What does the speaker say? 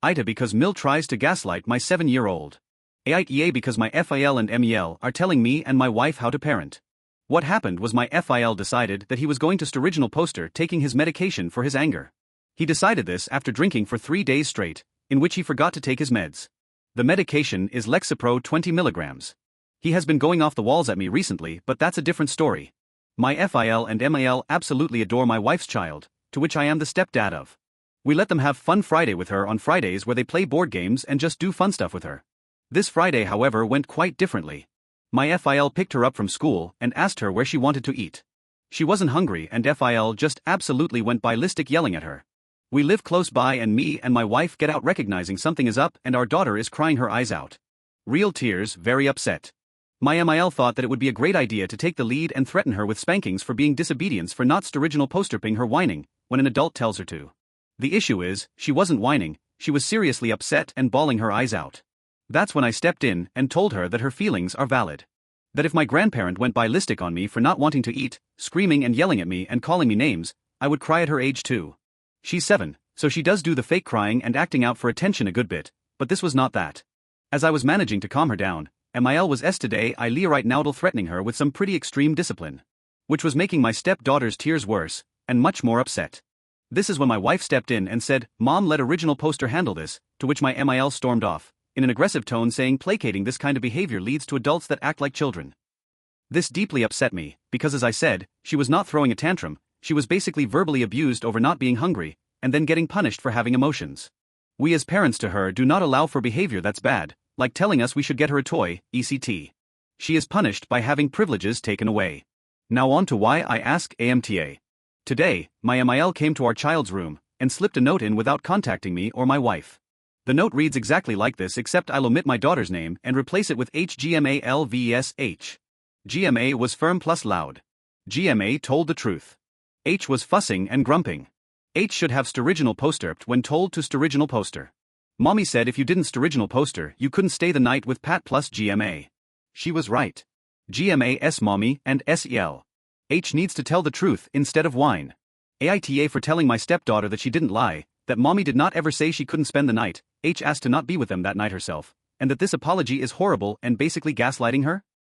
Aita because Mil tries to gaslight my 7-year-old. Aita because my FIL and MEL are telling me and my wife how to parent. What happened was my FIL decided that he was going to original poster taking his medication for his anger. He decided this after drinking for 3 days straight, in which he forgot to take his meds. The medication is Lexapro 20 milligrams. He has been going off the walls at me recently, but that's a different story. My FIL and MEL absolutely adore my wife's child, to which I am the stepdad of. We let them have Fun Friday with her on Fridays where they play board games and just do fun stuff with her. This Friday, however, went quite differently. My FIL picked her up from school and asked her where she wanted to eat. She wasn't hungry and FIL just absolutely went ballistic yelling at her. We live close by and me and my wife get out recognizing something is up and our daughter is crying her eyes out. Real tears, very upset. My MIL thought that it would be a great idea to take the lead and threaten her with spankings for being disobedience for not original posterping her whining when an adult tells her to. The issue is, she wasn't whining, she was seriously upset and bawling her eyes out. That's when I stepped in and told her that her feelings are valid. That if my grandparent went ballistic on me for not wanting to eat, screaming and yelling at me and calling me names, I would cry at her age too. She's 7, so she does do the fake crying and acting out for attention a good bit, but this was not that. As I was managing to calm her down, MIL was today I right now threatening her with some pretty extreme discipline. Which was making my stepdaughter's tears worse, and much more upset. This is when my wife stepped in and said, "Mom, let original poster handle this," to which my MIL stormed off, in an aggressive tone saying placating this kind of behavior leads to adults that act like children. This deeply upset me, because as I said, she was not throwing a tantrum, she was basically verbally abused over not being hungry, and then getting punished for having emotions. We as parents to her do not allow for behavior that's bad, like telling us we should get her a toy, etc. She is punished by having privileges taken away. Now on to why I ask AMTA. Today, my MIL came to our child's room, and slipped a note in without contacting me or my wife. The note reads exactly like this except I'll omit my daughter's name and replace it with HGMALVSH. GMA was firm plus loud. GMA told the truth. H was fussing and grumping. H should have storiginal posterped when told to storiginal poster. Mommy said if you didn't storiginal poster you couldn't stay the night with Pat plus GMA. She was right. GMA S mommy and SEL. H needs to tell the truth instead of whine. AITA for telling my stepdaughter that she didn't lie, that mommy did not ever say she couldn't spend the night, H asked to not be with them that night herself, and that this apology is horrible and basically gaslighting her?